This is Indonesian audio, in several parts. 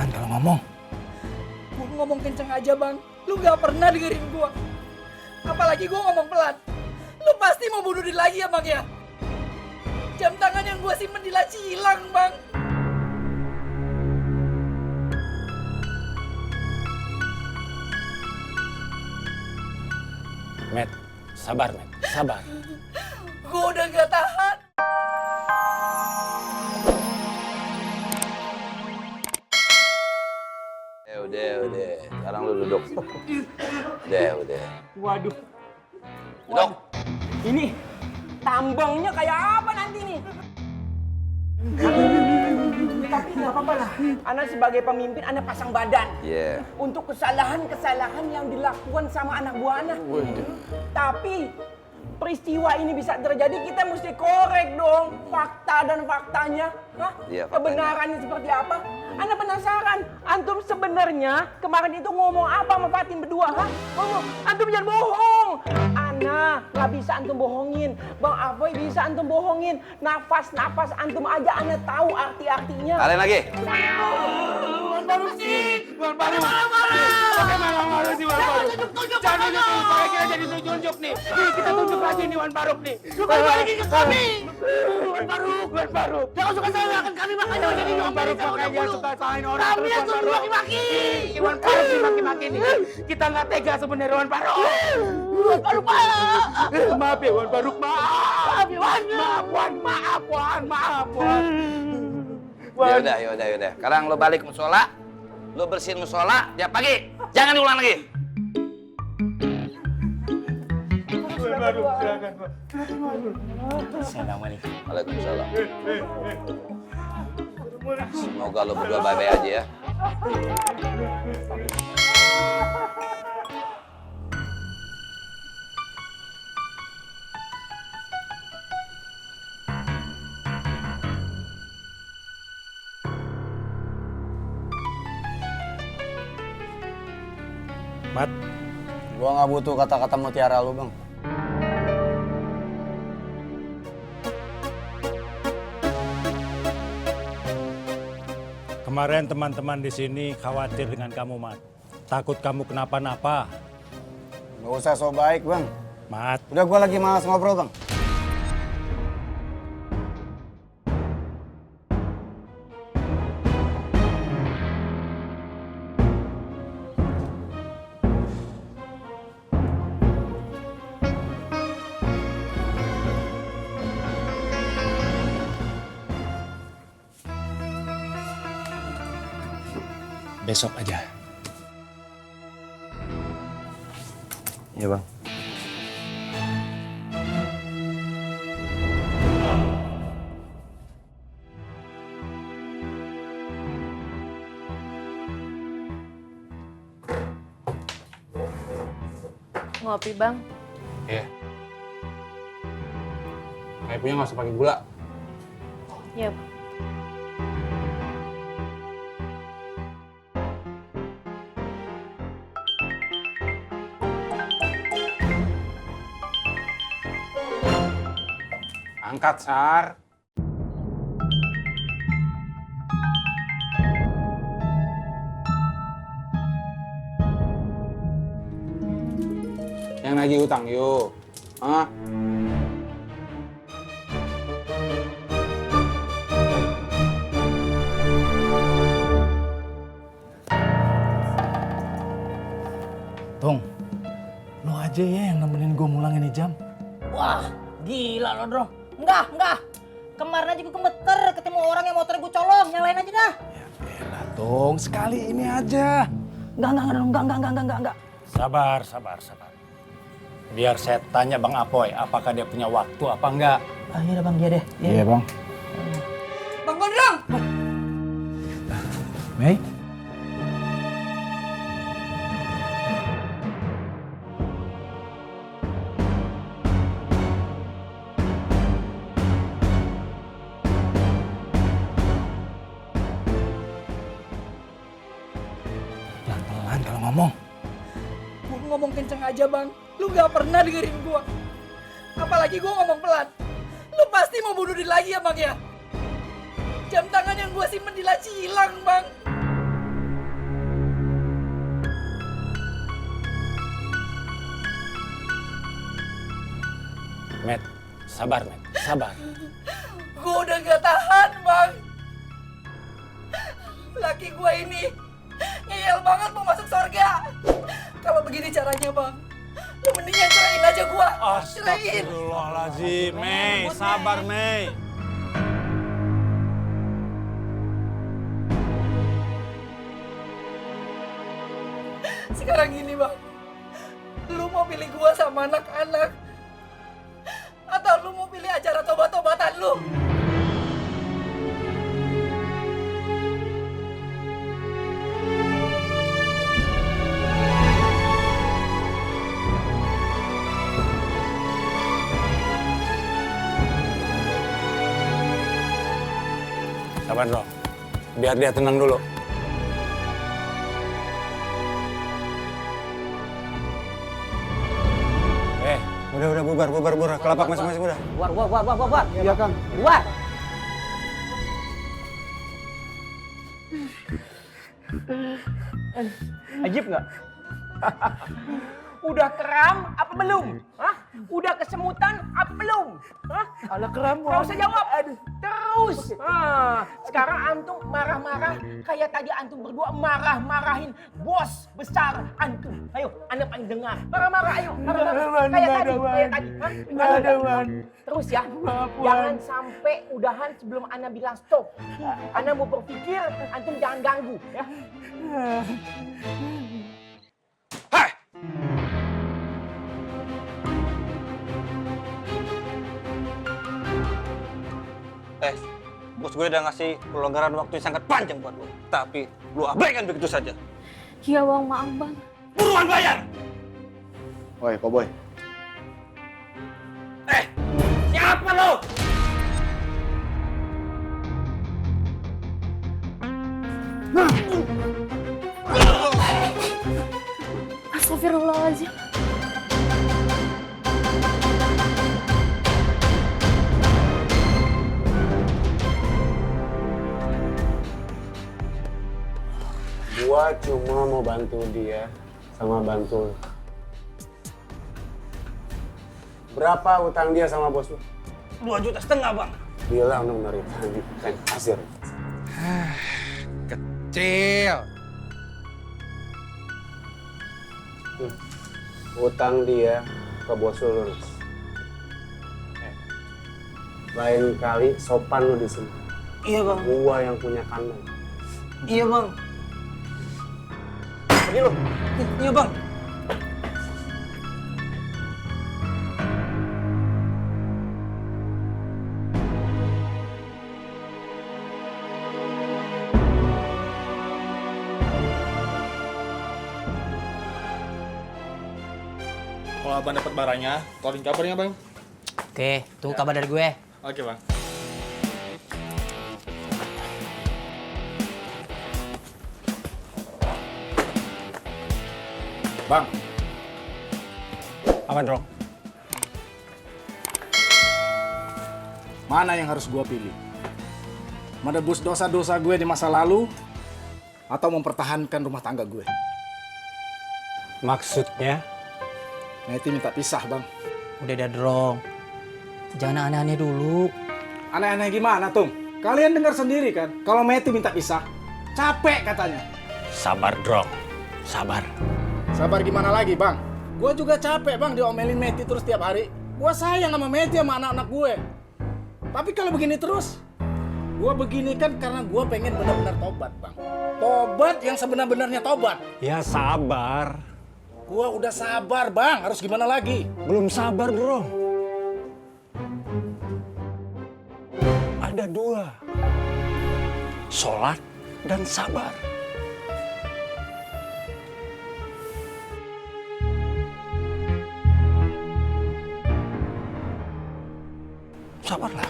Pelan-pelan kalau ngomong. Gue ngomong kenceng aja bang, lu gak pernah dengerin gue. Apalagi gue ngomong pelan. Lu pasti mau bunuh diri lagi ya bang ya? Jam tangan yang gue simpen di laci hilang bang. Met, sabar Met, sabar. Gue udah gak tahan. Udah. Sekarang lu duduk. Udah. Waduh. Duduk. Ini tambangnya kayak apa nanti nih? Tapi nggak apa-apa lah. Ana sebagai pemimpin, Ana pasang badan. Iya. Untuk kesalahan-kesalahan yang dilakukan sama anak buah Ana. Tapi peristiwa ini bisa terjadi, kita mesti korek dong fakta dan faktanya. Hah? Iya, faktanya. Kebenarannya seperti apa? Ana penasaran, antum sebenarnya kemarin itu ngomong apa sama Fatin berdua? Hah? Ngomong, antum jangan bohong. Ana nggak bisa antum bohongin. Bang Afoy bisa antum bohongin. Nafas-nafas antum aja Ana tahu arti-artinya. Kalian lagi. Wan Baru sih, Wan Baru. Pakai malah-malah sih Wan Baru. Jangan tunjuk, pakai kita jadi tunjuk nih. Nih kita tunjuk lagi nih Wan Baru nih. Lu kan balikin ke kami. Wan Baru. Jangan suka salahkan kami makanya jadi Wan Baru makanya suka salahin orang. Kami yang suruh maki-maki. Wan Baru sih maki-maki nih. Kita nggak tega sebenarnya Wan Baru. Wan Baru maaf ya Wan Baru maaf. Maaf Wan. Yaudah. Sekarang lu balik musola. Lu bersihin musola tiap pagi. Jangan diulang lagi. Wan Baru, silakan Pak. Assalamualaikum. Waalaikumsalam. Semoga lu berdua baik-baik aja ya. Mat, Gua nggak butuh kata-kata mutiara lu, Bang. kemarin teman-teman di sini khawatir dengan kamu, Mat. Takut kamu kenapa-napa. Nggak usah so baik, Bang. Mat, Udah gua lagi malas ngobrol, Bang. besok aja. Iya, Bang. Ngopi, Bang. Iya. Kayak punya nggak usah pakai gula. Iya. Angkat, Sar. Yang lagi utang, yuk. Hah? Tung, lo aja ya yang nemenin gue mulang ini jam. Wah, gila lo Bro. Enggak. Kemarin aja gue gemeter ketemu orang yang motornya gue colong. Yang lain aja dah. Elah Tung, sekali ini aja. Enggak. Sabar. Biar saya tanya Bang Apoy, apakah dia punya waktu apa enggak? Ah, iya Bang, dia deh. Iya Bang. Bang Gondrong! Mei? Pelan-pelan kalau ngomong. Gue ngomong kenceng aja bang. Lu gak pernah dengerin gue. Apalagi gue ngomong pelan. Lu pasti mau bunuh diri lagi ya bang ya? Jam tangan yang gue simpen di laci hilang bang. Sabar, men. Sabar. Gue udah gak tahan, Bang. Laki gue ini ngeyel banget mau masuk surga. Kalau begini caranya, Bang, lu mendingan cerain aja gua. Cerain. Astagfirullahaladzim, Mei. Sabar, Mei. Sekarang gini, Bang. Lu mau pilih gua sama anak-anak? Atau lu mau pilih acara tobat-tobatan lu? Sabar, Bro. Biar dia tenang dulu. Udah, bubar. Kelapak masing-masing udah. Buar. Iya, Kang. Buar. Ajib nggak? Udah kram apa belum? Hah? Udah kesemutan apa belum? Hah? Ala kram, Gak usah jawab. Terus. Sekarang antum marah-marah kayak tadi antum berdua marah-marahin bos besar antum. Ayo, anda pengen dengar. Marah-marah, ayo. Marah-marah. Kayak tadi. Hah? Nggak ada, Wan. Terus ya, jangan sampai udahan sebelum anda bilang stop. Anda mau berpikir, antum jangan ganggu. Ya. Bos gue udah ngasih pelonggaran waktu yang sangat panjang buat lo. Tapi lo abaikan begitu saja. Iya bang, maaf bang. Buruan bayar! Woi, Koboy. Siapa lo? Astagfirullahaladzim. Gua cuma mau bantu dia sama bantu lu. Berapa utang dia sama bos lu? 2,5 juta, Bang. Bilang dong dari tadi, kan kasir. Kecil. Utang dia ke bos lu lunas. Lain kali sopan lu di sini. Iya, Bang. Gua yang punya kandang. Iya, Bang. Pergi lo. Iya, Bang. Kalau abang dapat barangnya, tolong kabarnya bang. Oke, tunggu kabar dari gue. Oke bang. Bang, Apa, Bro? mana yang harus gua pilih? Menebus dosa-dosa gue di masa lalu atau mempertahankan rumah tangga gue? Maksudnya? Meti minta pisah, Bang. Udah dah, Drong. Jangan aneh-aneh dulu. Aneh-aneh gimana, Tung? Kalian dengar sendiri kan, kalau Meti minta pisah, capek katanya. Sabar, Bro. Sabar. Sabar gimana lagi, Bang? Gue juga capek, Bang, diomelin Meti terus tiap hari. Gue sayang sama Meti sama anak-anak gue. Tapi kalau begini terus, gue begini kan karena gue pengen benar-benar tobat, Bang. Tobat yang sebenar-benarnya tobat. Ya sabar. Gue udah sabar, Bang. Harus gimana lagi? Belum sabar, Bro. Ada dua. Sholat dan sabar. Sabarlah.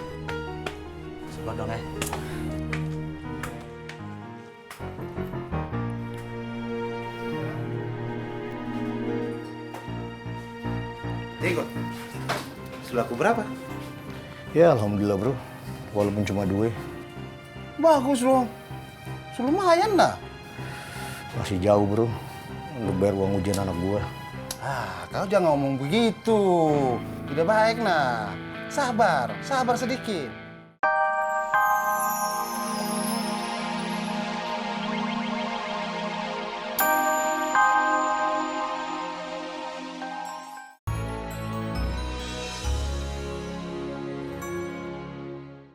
Sabar dong ya. Ikut. Selaku berapa? Ya, alhamdulillah, Bro. Walaupun cuma 2. Bagus loh. Lumayan lah. Masih jauh, Bro. Untuk bayar uang ujian anak gue. Ah, kau jangan ngomong begitu. Tidak baik nah. Sabar sedikit.